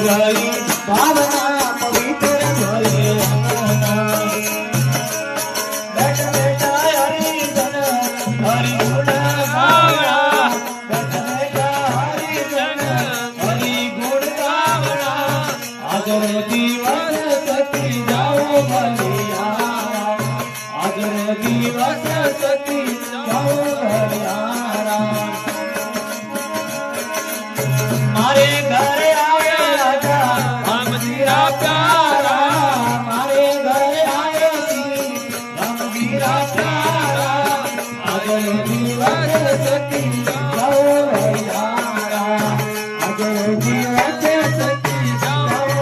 ગઈ ભાવના પવિત્ર ભલે બેઠા બેઠા હરિજન હરિ ગુણ ગાવડા બેઠા બેઠા હરિજન હરિ ગુણ ગાવડા આગળ દિવસ સતી જાઓ ભલિયારા આગળ દિવસ સતી જાઓ ભલિયારા મારે ઘરે આવ્યા રાજા રામજીરા પ્યારા મારે ઘરે આવ્યા રામજીરા પ્યારા આગળ દિવસ સતી જાઓ ભલિયારા આગળ દિવસ સતી જાઓ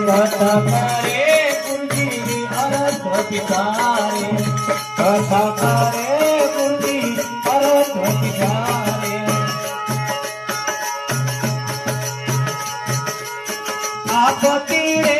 कथा करे गुरुजी अर्थ पितारे कथा करे गुरुजी अर्थ पितारे आपत्ति रे